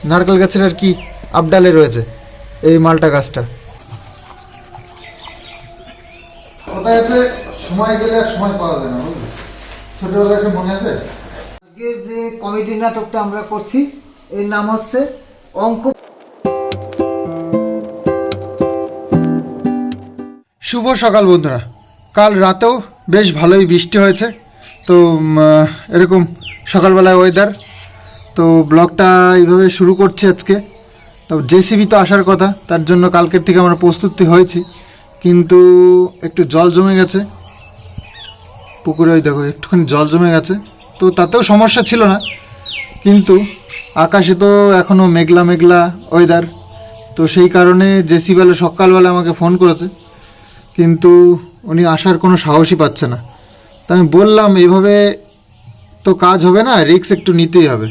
নারকেল গাছের আর কি আপডালে রয়েছে এই মালটা গাছটা। কোথায় আছে সময় গেলে আর সময় পাওয়া যায় না, বুঝলি? ছোটবেলায় সে মনে আছে। আজকের যে কমেডি নাটকটা আমরা করছি এর নাম হচ্ছে অঙ্ক। শুভ সকাল বন্ধুরা। কাল রাতেও বেশ ভালোই বৃষ্টি হয়েছে, তো এরকম সকালবেলায় ওয়েদার, তো ব্লগটা এইভাবে শুরু করছি আজকে। তো জেসিবি তো আসার কথা, তার জন্য কালকের থেকে আমরা প্রস্তুতি হয়েছি, কিন্তু একটু জল জমে গেছে পুকুরে। ওই দেখো একটুখানি জল জমে গেছে, তো তাতেও সমস্যা ছিল না, কিন্তু আকাশে তো এখনও মেঘলা মেঘলা ওয়েদার, তো সেই কারণে জেসিবিওয়ালা সকালবেলা আমাকে ফোন করেছে, কিন্তু উনি আসার কোনো সাহসই পাচ্ছে না। তা আমি বললাম এইভাবে তো কাজ হবে না, রিস্ক একটু নিতেই হবে,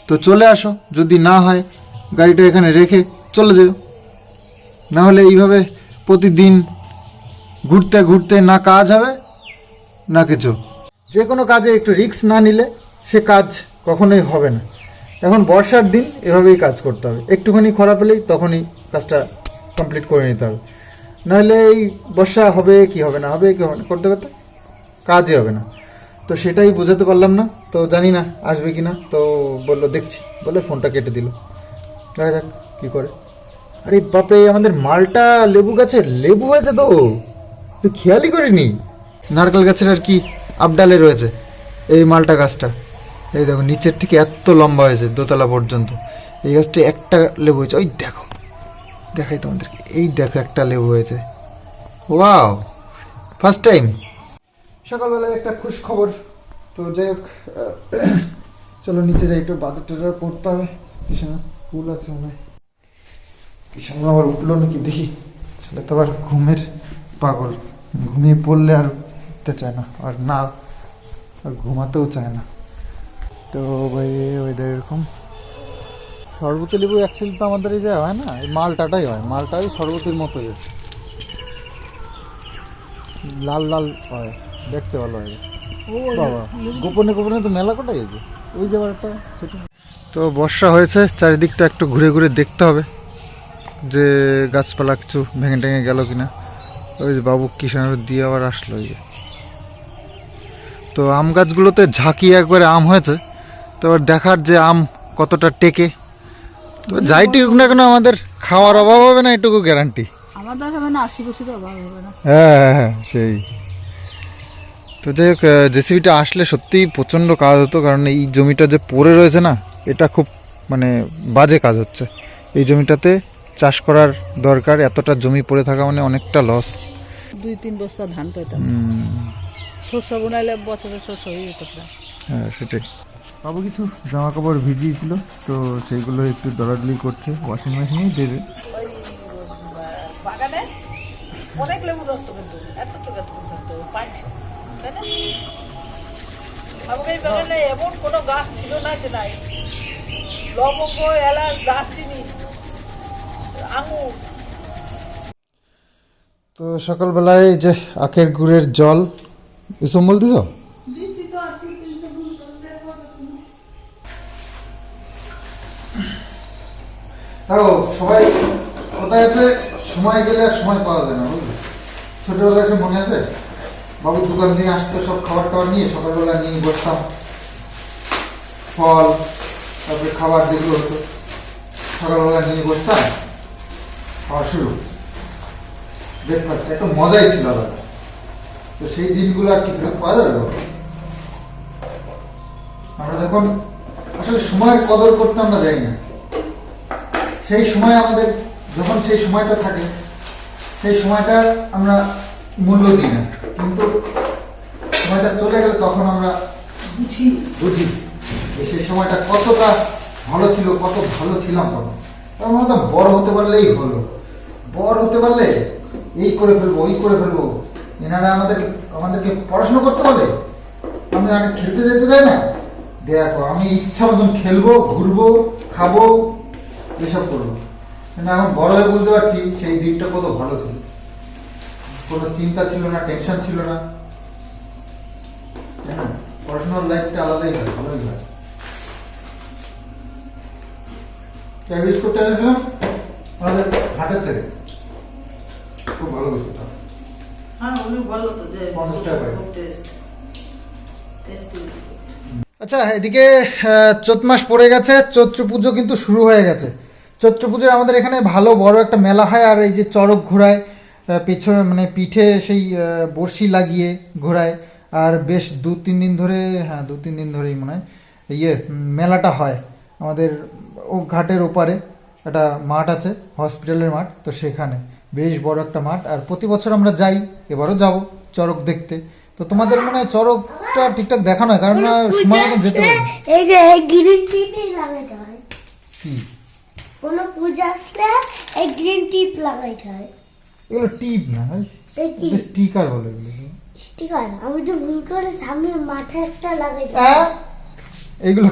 তো চলে আসো, যদি না হয় গাড়িটা এখানে রেখে চলে যেও, না হলে এইভাবে প্রতিদিন ঘুরতে ঘুরতে না কাজ হবে না কিছু। যে কোনো কাজে একটু রিস্ক না নিলে সে কাজ কখনোই হবে না। এখন বর্ষার দিন এভাবেই কাজ করতে হবে, একটুখানি খরা পেলেই তখনই কাজটা কমপ্লিট করে নিতে হবে, নাহলে এই বর্ষা হবে কি হবে না হবে কি হবে না করতে করতে কাজই হবে না। তো সেটাই বোঝাতে পারলাম না, তো জানি না আসবে কি না, তো বললো দেখছি বলে ফোনটা কেটে দিল। দেখা যাক কী করে। আরে বাপরে, আমাদের মালটা লেবু গাছের লেবু হয়েছে, তো খেয়ালই করিনি। নারকেল গাছের আর কি আপডালে রয়েছে এই মালটা গাছটা। এই দেখো নিচের থেকে এত লম্বা হয়েছে দোতলা পর্যন্ত। এই গাছটা একটা লেবু হয়েছে, ওই দেখো, দেখাই তোমাদেরকে, এই দেখো একটা লেবু হয়েছে। Wow, first time. সকালবেলায় একটা খুশ খবর। তো যাই হোক, চলো নিচে যাই, একটু বাজার টাজার করতে হবে। কিষান স্কুল আছে মনে হয়, কিষান আবার উঠলো নাকি দেখি। ছেলে তো আবার ঘুমের পাগল, ঘুমিয়ে পড়লে আর উঠতে চায় না, আর না আর ঘুমাতেও চায় না। তো ভাই ওইদের এরকম শরবতি লেবু অ্যাকচুয়ালি তো আমাদের এই যে হয় না, এই মালটাটাই হয়, মালটাই শরবতির মতোই লাল লাল হয়, দেখতে ভালো হয়। বাবা, গোপনে গোপনে তো মেলা কোটাই আছে ওই যে একটা ছোট। তো বর্ষা হয়েছে, চারিদিকটা একটু ঘুরে ঘুরে দেখতে হবে যে গাছপালা কিছু ভেঙে টেঙে গেল কিনা। ওই যে বাবু কিষানের দিয়ে আবার আসলো। ওই যে তো আম গাছগুলোতে ঝাঁকিয়ে একবারে আম হয়েছে, তো এবার দেখার যে আম কতটা টেকে। তো যাই টিকুক না কেন আমাদের খাওয়ার অভাব হবে না, এটুকু গ্যারান্টি। আমাদের হবে না, আশিপাশির অভাব হবে না। হ্যাঁ হ্যাঁ হ্যাঁ, সেই। তো যাই হোক, জেসিবিটা আসলে সত্যিই প্রচণ্ড কাজ হতো, কারণ এই জমিটা যে পড়ে রয়েছে না, এটা খুব মানে বাজে কাজ হচ্ছে। এই জমিটাতে চাষ করার দরকার, এতটা জমি পড়ে থাকা মানে অনেকটা লস। 2-3 বস্তা ধান পাইতাম, শস্য বোনাইলে বছরের শস্য হয়ে যেত প্রায়। হ্যাঁ সেটাই। বাবু কিছু জামা কাপড় ভিজিয়েছিল, তো সেইগুলো একটু দলাদলি করছে, ওয়াশিং মেশিনেই দেবে। বাগানে অনেক লেবু ধরতো, কিন্তু এত টাকা ধরতো পাইনি, তাই না? আমাকে এই বাগানে এমন কোনো গাছ ছিল না যে নাই, লবঙ্গ, এলাচ, দারচিনি, আঙুর। তো সকালবেলায় এই যে আখের গুড়ের জল এসব বলতেছ। সবাই কোথায় আছে সময় গেলে আর সময় পাওয়া যায় না, বুঝলি? ছোটবেলায় সে মনে আছে, বাবুর দোকান থেকে আসতো সব খাবার টাবার নিয়ে, সকালবেলা নিয়ে বসতাম, ফল তারপরে খাবার যেগুলো হতো সকালবেলা নিয়ে বসতাম, খাওয়া শুরু, ব্রেকফাস্ট একটা মজাই ছিল আলাদা। তো সেই দিনগুলো আর কি ফেরত পাওয়া যাবে? আমরা যখন আসলে সময়ের কদর করতে আমরা যাই না, সেই সময় আমাদের যখন সেই সময়টা থাকে সেই সময়টা আমরা মূল্য দিই না, কিন্তু সময়টা চলে গেলে তখন আমরা বুঝি সেই সময়টা কতটা ভালো ছিল, কত ভালো ছিলাম তখন। তখন আমরা বড় হতে পারলেই হলো, বড় হতে পারলে এই করে ফেলবো ওই করে ফেলবো। এনারা আমাদেরকে পড়াশোনা করতে বলে, আমি আগে খেলতে যেতে চাই না, দেখো আমি ইচ্ছা মতন খেলবো, ঘুরবো, খাবো, এসব করবো। কিন্তু এখন বড় হয়ে বুঝতে পারছি সেই দিনটা কত ভালো ছিল, কোনো চিন্তা ছিল না, টেনশন ছিল না। পড়াশোনার লাইফটা আলাদাই হয়, ভালোই হয়। বিস্কুট এনেছিলাম আমাদের হাটের থেকে, খুব ভালো বিস্কুট। হ্যাঁ উনি বললো তো যে 50 টাকা করে। খুব টেস্টি। আচ্ছা, এদিকে চৈত মাস পড়ে গেছে, চৈত্র পুজো কিন্তু শুরু হয়ে গেছে। চৈত্র পুজোয় আমাদের এখানে ভালো বড় একটা মেলা হয়, আর এই যে চড়ক ঘোরায় পেছনে, মানে পিঠে সেই বড়শি লাগিয়ে ঘোরায়, আর বেশ 2-3 দিন ধরে, হ্যাঁ 2-3 দিন ধরেই মনে হয় মেলাটা হয় আমাদের ও ঘাটের ওপারে। একটা মাঠ আছে, হসপিটালের মাঠ, তো সেখানে বেশ বড় একটা মাঠ, আর প্রতি বছর আমরা যাই, এবারও যাব চড়ক দেখতে। তো তোমাদের মনে হয় চড়কটা ঠিকঠাক দেখানো হয়, কারণ না সময় মতো যেতে হবে। এই যে গ্রিন টিপই লাগাইতে হয়, কি কোনো পূজা আসলে এই গ্রিন টিপ লাগাইতে হয়। এগুলো টিপ না, এই কি স্টিকার বলে এগুলো। স্টিকার? আমি তো ভুল করে সামনে মাথায় একটা লাগাইতে হ্যাঁ, এগুলো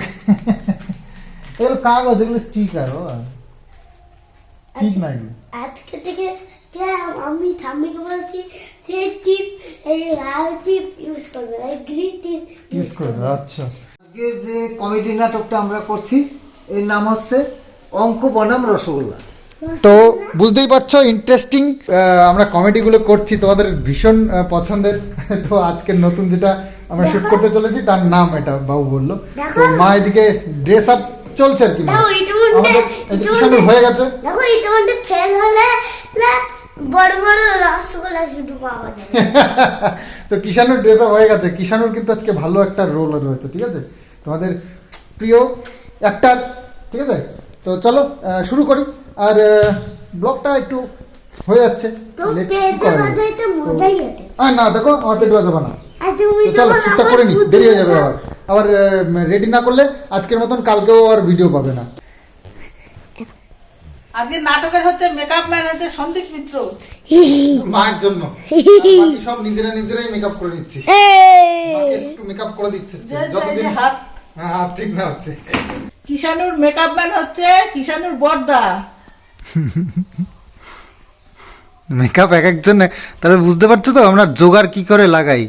এগুলো কাগজ, এগুলো স্টিকার। ও ঠিক না এগুলো। আজকে থেকে আমি ঠাম্মিকে বলেছি যে টিপ, এই লাল টিপ ইউজ করবে, এই গ্রিন টিপ ইউজ করবে। আচ্ছা, আজকের যে কমেডি নাটকটা আমরা করছি এর নাম হচ্ছে অঙ্ক বনাম রসগোল্লা। তো বুঝতেই পারছো ইন্টারেস্টিং আমরা কমেডিগুলো করছি, তোমাদের ভীষণ পছন্দের। তো আজকের নতুন যেটা আমরা শুট করতে চলেছি তার নাম এটা বাবু বললো। তো মা এদিকে ড্রেস আপ চলছে আর কি। মা দেখো ইতিমধ্যে আমাদের এই যে কিষাণুর হয়ে গেছে। দেখো ইতিমধ্যে ফেল হলে বড় বড় রসগোল্লা শুধু পাওয়া যাবে। তো কিষাণুর ড্রেস আপ হয়ে গেছে। কিষাণুর কিন্তু আজকে ভালো একটা রোল রয়েছে, ঠিক আছে, তোমাদের প্রিয় একটা, ঠিক আছে। তো চলো শুরু করি। আর ব্লগটা একটু হয়ে যাচ্ছে, তো পেট বাজাইতে মজাই হতে। আর না দেখো আমার পেট বাজাবো না। আর তুমি তো চলো শুটটা করে নি, দেরি হয়ে যাবে আবার। আবার রেডি না করলে আজকের মতন কালকেও আর ভিডিও পাবে না। আজকে নাটকের হচ্ছে মেকআপ ম্যান হচ্ছে সন্দীপ মিত্র। মায়ের জন্য বাকি সব নিজেরাই মেকআপ করে নিচ্ছি। মাকে একটু মেকআপ করে দিচ্ছে যে যতদিন হাত হাত ঠিক না হচ্ছে। কিষাণুর মেকআপ ম্যান হচ্ছে কিষাণুর বড়দা। মেকআপ এক একজন, তাহলে বুঝতে পারছো তো আমরা জোগাড় কি করে লাগাই।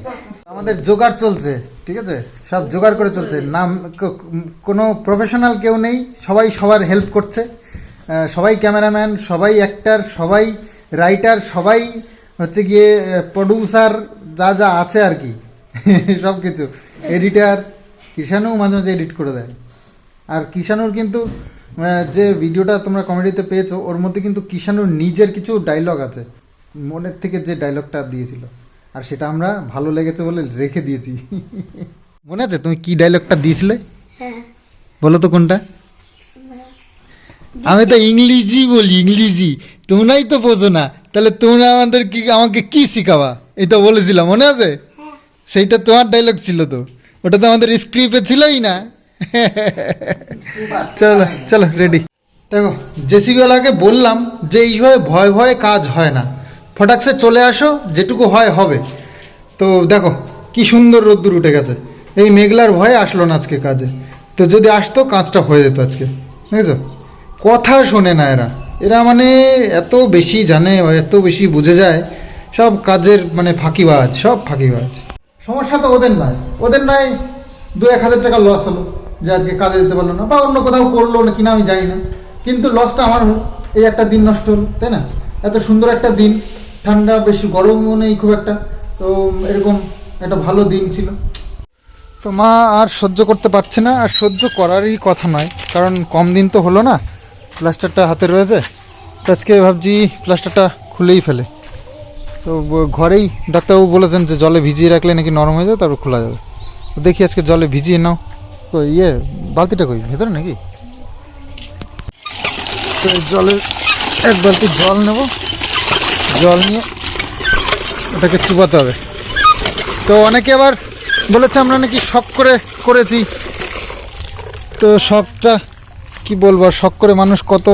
আমাদের জোগাড় চলছে, ঠিক আছে, সব জোগাড় করে চলছে। নাম কোনো প্রফেশনাল কেউ নেই, সবাই সবার হেল্প করছে। সবাই ক্যামেরাম্যান, সবাই অ্যাক্টার, সবাই রাইটার, সবাই হচ্ছে গিয়ে প্রডিউসার, যা যা আছে আর কি সব কিছু। এডিটার কিষাণু মাঝে মাঝে এডিট করে দেয়। আর কিষাণুর কিন্তু যে ভিডিওটা তোমরা কমেডিতে পেয়েছো, ওর মধ্যে কিন্তু কিষাণুর নিজের কিছু ডায়লগ আছে, মনের থেকে যে ডায়লগটা দিয়েছিল, আর সেটা আমরা ভালো লেগেছে বলে রেখে দিয়েছি। মনে আছে তুমি কি ডায়লগটা দিয়েছিলে? হ্যাঁ, বলো তো কোনটা? আমি তো ইংলিশই বলি, ইংলিশই তোমরাই তো বোঝো না, তাহলে তোমরা আমাকে কি শিখাবা, এটা বলেছিলাম, মনে আছে? সেইটা তোমার ডায়লগ ছিল তো, ওটা তো আমাদের স্ক্রিপ্টে ছিলই না। চলো চলো রেডি। দেখো জেসিবিওয়ালাকে বললাম যে এইভাবে ভয় ভয়ে কাজ হয় না, ফটাকসে চলে আসো, যেটুকু হয় হবে। তো দেখো কি সুন্দর রোদ্দুর উঠে গেছে, এই মেঘলার ভয়ে আসলো না আজকে কাজে। তো যদি আসতো কাজটা হয়ে যেত আজকে, বুঝেছো? কথা শোনে না এরা, এরা মানে এত বেশি জানে, এত বেশি বুঝে যায়, সব কাজের মানে ফাঁকিবাজ, সব ফাঁকিবাজ। সমস্যা তো ওদের নয় 2-1 হাজার টাকা লস হলো যে আজকে কাজে যেতে পারলো না, বা অন্য কোথাও করলো না কিনা আমি জানি না, কিন্তু লসটা আমার হলো, এই একটা দিন নষ্ট হলো, তাই না? এত সুন্দর একটা দিন, ঠান্ডা, বেশি গরমও নেই খুব একটা, তো এরকম একটা ভালো দিন ছিল। তো মা আর সহ্য করতে পারছে না, আর সহ্য করারই কথা নয়, কারণ কম দিন তো হলো না, প্লাস্টারটা হাতে রয়েছে, তো আজকে ভাবছি প্লাস্টারটা খুলেই ফেলে। তো ঘরেই ডাক্তারবাবু বলেছেন যে জলে ভিজিয়ে রাখলে নাকি নরম হয়ে যাবে, তারপর খোলা যাবে। তো দেখি আজকে জলে ভিজিয়ে নাও। বালতিটা কই ভেতরে নাকি? তো জলে 1 বালতি জল নেব, জল নিয়ে ওটাকে চুবাতে হবে। তো অনেকে আবার বলেছে আমরা নাকি শখ করে করেছি, তো শখটা কি বলবো, শখ করে মানুষ কত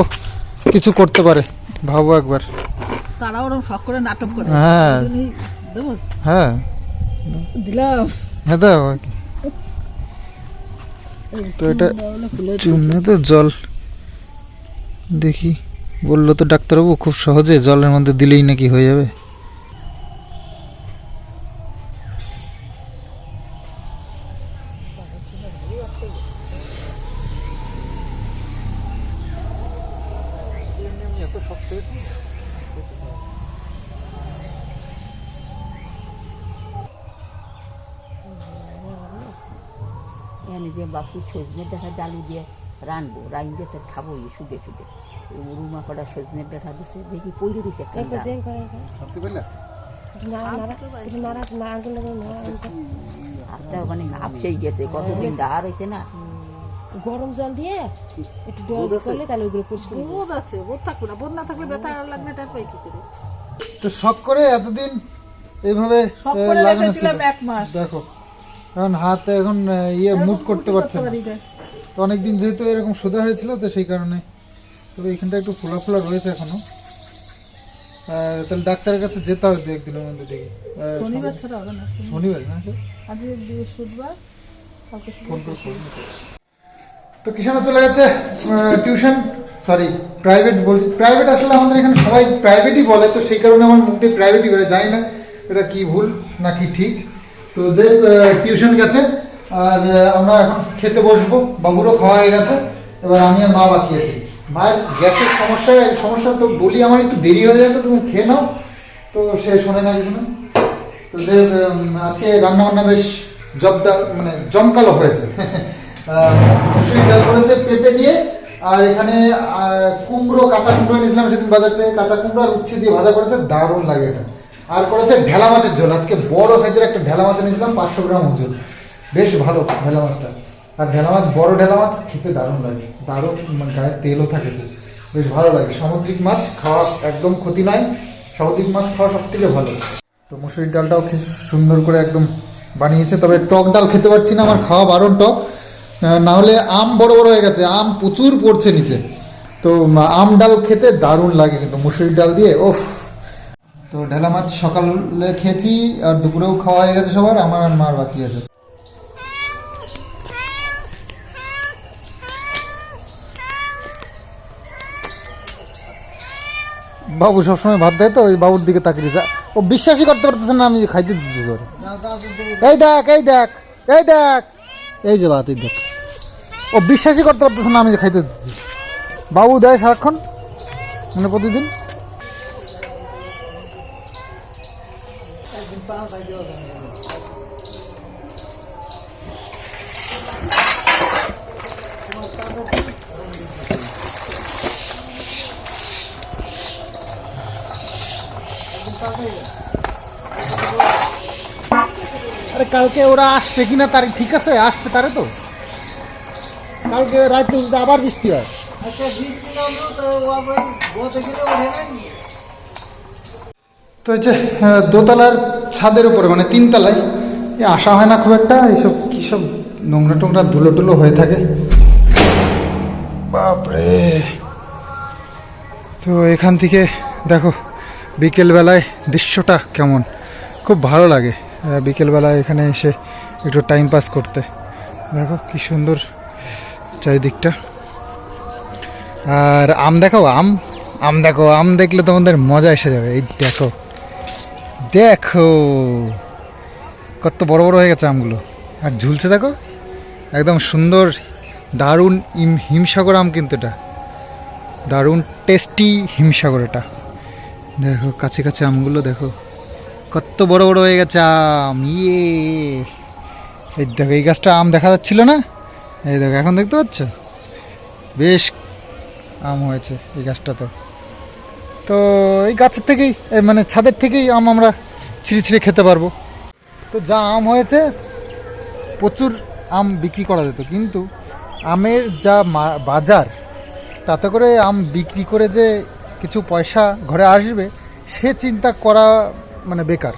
কিছু করতে পারে ভাবো একবার। তারা ওরকম শখ করে নাটক করে। হ্যাঁ দেবো হ্যাঁ দিলাম। হ্যাঁ দাও আর কি। তো এটা চুমনে তো জল, দেখি বললো তো ডাক্তারবাবু খুব সহজে জলের মধ্যে দিলেই নাকি হয়ে যাবে। তো শক্ত হয়েছে। এখানে যে বাপু সজনের ডাঁটা জালু দিয়ে রানবো রাইন দিয়ে খাবো শুকে শুকে রুমা কটা সজনের ডাঁটা দিচ্ছে দেখি পইরে দিচ্ছে একটা সত্যি বললে হাতটা মানে আপসেই গেছে কতদিন ডাহার হয়েছে না। গরম জল দিয়ে একটু ডল করলে তাহলে ওইগুলো পরিষ্কার হয়ে যাবে। বোধ আছে, বোধ থাকবে না, বোধ না থাকলে ব্যথা লাগলে তার পাই কি করে। তো শখ করে এতদিন এইভাবে শখ করে লাগানো ছিল। রেখেছিলাম 1 মাস। দেখো এখন হাতে এখন মুভ করতে পারছে না। তো অনেকদিন যেহেতু এরকম সোজা হয়েছিল তো সেই কারণে, তবে এখানটা একটু ফোলা ফোলা রয়েছে এখনো। তাহলে ডাক্তারের কাছে যেতে হবে 2-1 দিনের মধ্যে দেখি। শনিবার ছাড়া হবে না, শনিবার না আজ বৃহস্পতিবার, কালকে ফোন করে ফোন করে। তো কিষানো চলে গেছে টিউশন, সরি প্রাইভেট বলছি। প্রাইভেট আসলে আমাদের এখানে সবাই প্রাইভেটই বলে, তো সেই কারণে আমার মুখ দিয়ে প্রাইভেটই করে, জানি না এটা কি ভুল না কি ঠিক। তো যে টিউশন গেছে আর আমরা এখন খেতে বসবো, বাবুরও খাওয়া হয়ে গেছে, এবার আমি আর মা বাকি আছি। মায়ের গ্যাসের সমস্যা তো বলি আমার একটু দেরি হয়ে যায়, তো তুমি খেয়ে নাও, তো সে শোনে না কিছু না। তো যে আজকে রান্নাবান্না বেশ মানে জমকালো হয়েছে। মুসুরি ডাল করেছে পেঁপে দিয়ে, আর এখানে কুমড়ো, কাঁচা কুমড়ো এনেছিলাম সেদিন বাজার থেকে, কাঁচা কুমড়ো আর উচ্ছে দিয়ে ভাজা করেছে, দারুণ লাগে এটা। আর করেছে ঢেলা মাছের ঝোল, আজকে বড় সাইজের একটা ঢেলা মাছ এনেছিলাম 500 গ্রাম ওজন, বেশ ভালো ঢেলা মাছটা। আর ঢেলা মাছ, বড় ঢেলা মাছ খেতে দারুণ লাগে, দারুণ গায়ে তেলও থাকে, বেশ ভালো লাগে। সামুদ্রিক মাছ খাওয়া একদম ক্ষতি নয়, সামুদ্রিক মাছ খাওয়া সব থেকে ভালো। তো মুসুরির ডালটাও সুন্দর করে একদম বানিয়েছে, তবে টক ডাল খেতে পারছি না, আমার খাওয়া বারণ টক, না হলে আম বড় বড় হয়ে গেছে, আম প্রচুর পড়ছে নিচে। তো আম ডাল খেতে দারুণ লাগে কিন্তু মুসুরির ডাল দিয়ে, ওফ। তো ঢেলা মাছ সকালে খেয়েছি আর দুপুরেও খাওয়া হয়ে গেছে সবার, আমার আর মার বাকি আছে। বাবু সবসময় ভাত দেয় তো, ওই বাবুর দিকে তাকিয়ে যা, ও বিশ্বাসই করতে পারতেছে না আমি খাইতে দিতে ধরে। এই দেখ এই দেখ এই দেখ, এই যে ভাত, এই দেখ, ও বিশ্বাসই করতে পারতেছে না আমি খাইতে দিচ্ছি। বাবু দেয় সারাক্ষণ, মানে প্রতিদিন। আরে কালকে ওরা আসবে কিনা তার ঠিক আছে, আসবে তারে তো, কালকে রাতে যদি আবার বৃষ্টি হয়। তো এই যে দোতলার ছাদের উপরে মানে 3 তলায় আসা হয় না খুব একটা, এইসব কী সব নোংরা টোংরা ধুলো টুলো হয়ে থাকে, বাপরে। তো এখান থেকে দেখো বিকেলবেলায় দৃশ্যটা কেমন, খুব ভালো লাগে বিকেলবেলায় এখানে এসে একটু টাইম পাস করতে। দেখো কি সুন্দর চারিদিকটা। আর আম দেখো, আম দেখো, আম দেখলে তোমাদের মজা এসে যাবে। এই দেখো দেখো কত বড় বড় হয়ে গেছে আমগুলো, আর ঝুলছে দেখো একদম সুন্দর, দারুণ হিমসাগর আম কিন্তু এটা, দারুণ টেস্টি হিমসাগর এটা। দেখো কাছে কাছে আমগুলো দেখো কত বড় বড় হয়ে গেছে আম। এই দেখো, এই গাছটা আম দেখা যাচ্ছিল না, এই দেখো এখন দেখতে পাচ্ছ, বেশ আম হয়েছে এই গাছটাতে। তো এই গাছের থেকেই মানে ছাদের থেকেই আম আমরা ছিঁড়ে ছিঁড়ে খেতে পারবো। তো যা আম হয়েছে প্রচুর আম বিক্রি করা যেত, কিন্তু আমের যা বাজার, তাতে করে আম বিক্রি করে যে কিছু পয়সা ঘরে আসবে সে চিন্তা করা মানে বেকার।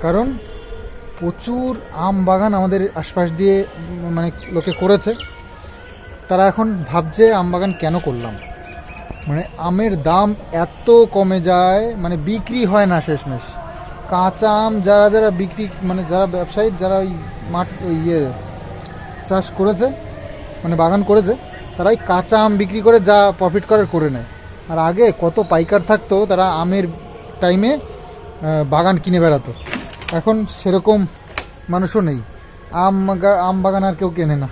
কারণ প্রচুর আম বাগান আমাদের আশপাশ দিয়ে মানে লোকে করেছে, তারা এখন ভাবছে আম বাগান কেন করলাম, মানে আমের দাম এত কমে যায়, মানে বিক্রি হয় না শেষমেশ। কাঁচা আম যারা যারা বিক্রি মানে যারা ব্যবসায়ী যারা ওই মাঠ চাষ করেছে মানে বাগান করেছে, তারা ওই কাঁচা আম বিক্রি করে যা প্রফিট করার করে নেয়। আর আগে কত পাইকার থাকতো, তারা আমের টাইমে বাগান কিনে বেড়াতো, এখন সেরকম মানুষও নেই, আম বাগান আর কেউ কেনে না।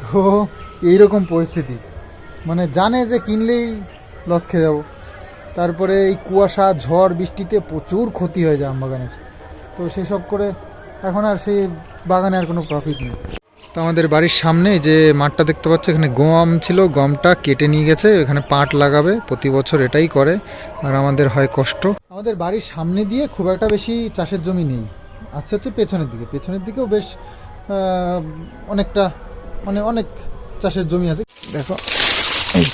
তো এইরকম পরিস্থিতি, মানে জানে যে কিনলেই লস খেয়ে যাবো, তারপরে এই কুয়াশা ঝড় বৃষ্টিতে প্রচুর ক্ষতি হয়ে যায় আম বাগানের। তো সেসব করে এখন আর সেই বাগানে আর কোনো প্রফিট নেই। তো আমাদের বাড়ির সামনে যে মাঠটা দেখতে পাচ্ছ, এখানে গম ছিল, গমটা কেটে নিয়ে গেছে, এখানে পাট লাগাবে, প্রতি বছর এটাই করে, আর আমাদের হয় কষ্ট। আমাদের বাড়ির সামনে দিয়ে খুব একটা বেশি চাষের জমি নেই, আচ্ছা হচ্ছে পেছনের দিকেও বেশ অনেকটা মানে অনেক চাষের জমি আছে। দেখো এই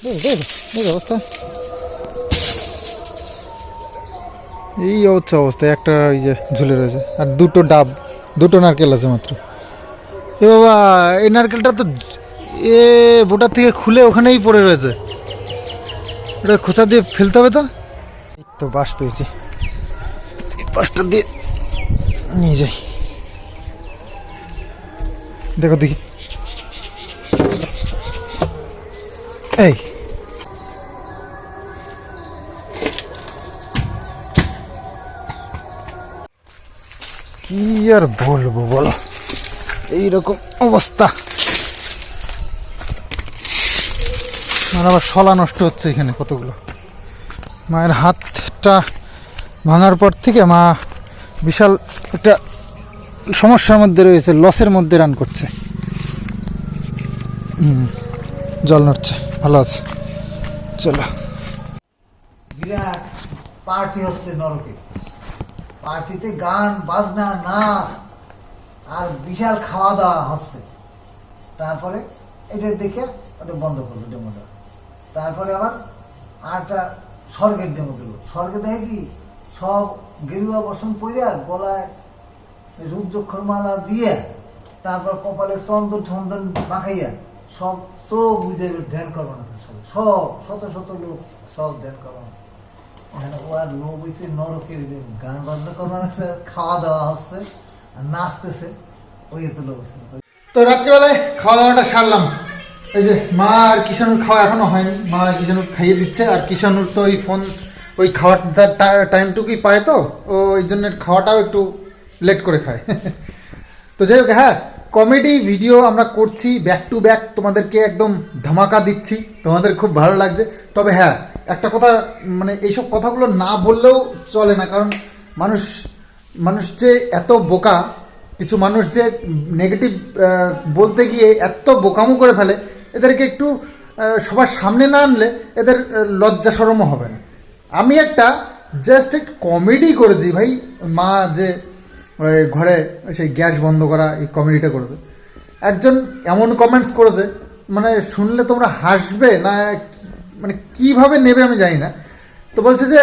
দেখো অবস্থা, এই হচ্ছে অবস্থা। একটা এই যে ঝুলে রয়েছে, আর দুটো নারকেল আছে মাত্র। এ বাবা, এই নারকেলটা তো বোটার থেকে খুলে ওখানেই পড়ে রয়েছে, ওটা খোঁচা দিয়ে ফেলতে হবে। তো এই তো বাঁশ পেয়েছি, এই বাঁশটা দিয়ে নিয়ে যাই। দেখো দেখি, এই কি আর বলবো বলো, এইরকম অবস্থা। আর আবার শলা নষ্ট হচ্ছে এখানে কতগুলো। মায়ের হাতটা ভাঙার পর থেকে মা বিশাল একটা সমস্যার মধ্যে রয়েছে, লসের মধ্যে রান করছে। জল নড়ছে, ভালো আছে। চলো, বিরাট পার্টি হচ্ছে নরকে। পার্টিতে গান বাজনা নাচ আর বিশাল খাওয়া দাওয়া হচ্ছে। তারপরে এটা দেখে ওটা বন্ধ করলো ডেমো দেওয়া। তারপরে আবার আরটা স্বর্গের ডেমো দিল। স্বর্গে দেখে কি সব গেরুয়া বসন পইরা গলায় রুদ্রাক্ষর মালা দিয়ে, তারপর কপালে চন্দন মাখাইয়া সব চোখ বুঝে ধ্যান করবো না। সব শত শত লোক সব ধ্যান করবো না। এখানে ও আর লোক হয়েছে নরকের, যে গান বাজনা করবো না, খাওয়া দাওয়া হচ্ছে আর নাচতেছে, ওই এত লোক হয়েছে। তো রাত্রিবেলায় খাওয়া দাওয়াটা সারলাম। এই যে মা আর কিষানুর খাওয়া এখনো হয়নি, মা কিষানুর খাইয়ে দিচ্ছে। আর কিষানুর তো ওই খাওয়ার টাইমটুকুই পায়, তো ওই জন্য খাওয়াটাও একটু লেট করে খায়। তো যাই হোক, হ্যাঁ, কমেডি ভিডিও আমরা করছি ব্যাক টু ব্যাক, তোমাদেরকে একদম ধামাকা দিচ্ছি, তোমাদের খুব ভালো লাগছে। তবে হ্যাঁ, একটা কথা, মানে এইসব কথাগুলো না বললেও চলে না, কারণ মানুষ যে এত বোকা, কিছু মানুষ যে নেগেটিভ বলতে গিয়ে এত বোকামো করে ফেলে, এদেরকে একটু সবার সামনে না আনলে এদের লজ্জা শরমও হবে না। আমি একটা জাস্ট কমেডি করেছি ভাই। মা যে ঘরে সেই গ্যাস বন্ধ করা এই কমেডিটা করেছে, একজন এমন কমেন্টস করেছে, মানে শুনলে তোমরা হাসবে না, মানে কিভাবে নেবে আমি জানি না। তো বলছে যে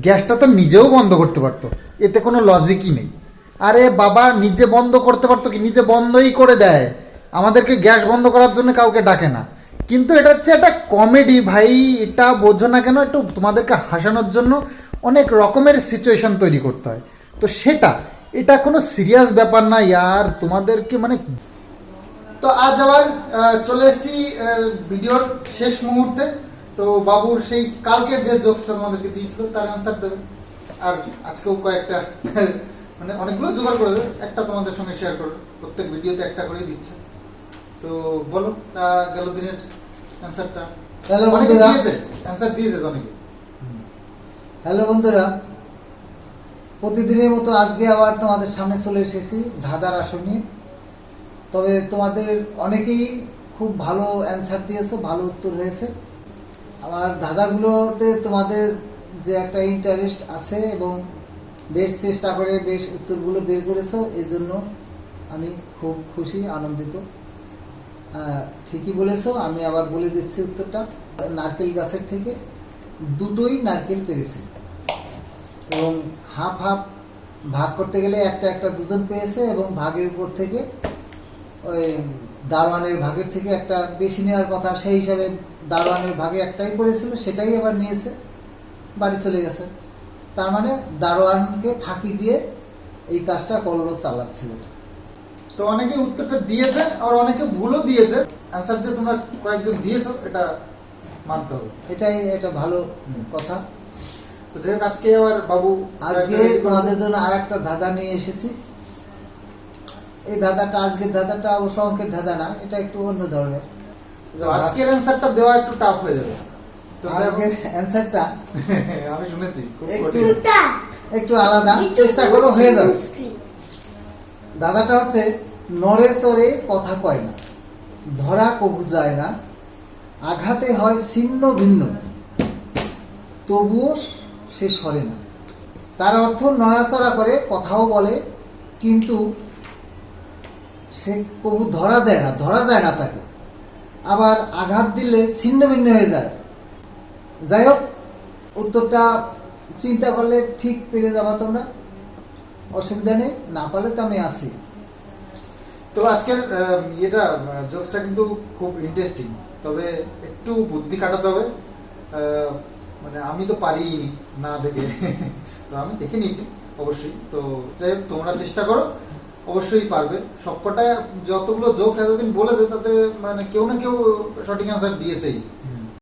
গ্যাসটা তো নিজেও বন্ধ করতে পারতো, এতে কোনো লজিকই নেই। আরে বাবা, নিজে বন্ধ করতে পারতো কি? নিজে বন্ধই করে দেয়, আমাদেরকে গ্যাস বন্ধ করার জন্য কাউকে ডাকে না। কিন্তু এটা হচ্ছে একটা কমেডি ভাই, এটা বোঝো না কেন? একটু তোমাদেরকে হাসানোর জন্য অনেক রকমের সিচুয়েশন তৈরি করতে হয়। তো এটা কোনো সিরিয়াস ব্যাপার না ইয়ার, তোমাদেরকে মানে। তো আজ আবার চলে এসেছি ভিডিওর শেষ মুহূর্তে। তো বাবুর সেই কালকের যে জোকসটা তোমাদেরকে দিয়েছিল তার অ্যান্সার দেবে। আর আজকেও কয়েকটা মানে অনেকগুলো জোগাড় করে দেবে, একটা তোমাদের সঙ্গে শেয়ার করবে। প্রত্যেক ভিডিওতে একটা করেই দিচ্ছে। তো বলো গেল দিনের অ্যান্সারটা। হ্যালো অনেকে বন্ধুরা, দিয়েছে, অ্যান্সার দিয়েছে অনেকে। হ্যালো বন্ধুরা, প্রতিদিনের মতো আজকে আবার তোমাদের সামনে চলে এসেছি ধাঁধার আসন নিয়ে। তবে তোমাদের অনেকেই খুব ভালো অ্যান্সার দিয়েছো, ভালো উত্তর হয়েছে। আমার ধাঁধাগুলোতে তোমাদের যে একটা ইন্টারেস্ট আছে এবং বেশ চেষ্টা করে বেশ উত্তরগুলো বের করেছো, এই জন্য আমি খুব খুশি, আনন্দিত। ঠিকই বলেছো, আমি আবার বলে দিচ্ছি উত্তরটা। নারকেল গাছের থেকে দুটোই নারকেল পেরেছে এবং হাফ হাফ ভাগ করতে গেলে একটা দুজন পেয়েছে, এবং ভাগের উপর থেকে ওই দারোয়ানের ভাগের থেকে একটা বেশি নেওয়ার কথা, সেই হিসাবে দারোয়ানের ভাগে একটাই পড়েছিল, সেটাই আবার নিয়েছে, বাড়ি চলে গেছে। তার মানে দারোয়ানকে ফাঁকি দিয়ে এই কাজটা করলো চালাচ্ছিল। তো অনেকে উত্তরটা দিয়েছে, আর অনেকে ভুলও দিয়েছে। অ্যান্সার যে তোমরা কয়েকজন দিয়েছো এটা মানতে হবে, এটাই একটা ভালো কথা। তো যাই হোক, আজকে আবার বাবু আজকে তোমাদের জন্য আর একটা ধাঁধা নিয়ে এসেছি। এই ধাঁধাটা, আজকের ধাঁধাটা অবশ্য অঙ্কের ধাঁধা না, এটা একটু অন্য ধরনের। তো আজকের অ্যান্সারটা দেওয়া একটু টাফ হয়ে যাবে। তো যাই হোক, আজকের অ্যান্সারটা আমি শুনেছি খুব একটু কঠিন। একটু আলাদা, চেষ্টা করো হয়ে যাবে। দাদাটা হচ্ছে নড়ে চড়ে কথা কয় না, ধরা কবু যায় না, আঘাতে হয় ছিন্ন ভিন্ন, তবুও সে সরে না। তার অর্থ নড়াচড়া করে, কথাও বলে, কিন্তু সে কবু ধরা দেয় না, ধরা যায় না তাকে। আবার আঘাত দিলে ছিন্ন ভিন্ন হয়ে যায়। যাই হোক, উত্তরটা চিন্তা করলে ঠিক পেরে যাবা তোমরা, অসুবিধা নেই, না পারলে তো আমি আছি। তো আজকের জোকসটা কিন্তু খুব ইন্টারেস্টিং, তবে একটু বুদ্ধি কাটাতে হবে। মানে আমি তো পারিনি না দেখে, তো আমি দেখে নিয়েছি অবশ্যই। তো যাই হোক, তোমরা চেষ্টা করো, অবশ্যই পারবে। সবকটা যতগুলো জোকস এতদিন বলেছে তাতে মানে কেউ না কেউ সঠিক অ্যান্সার দিয়েছেই।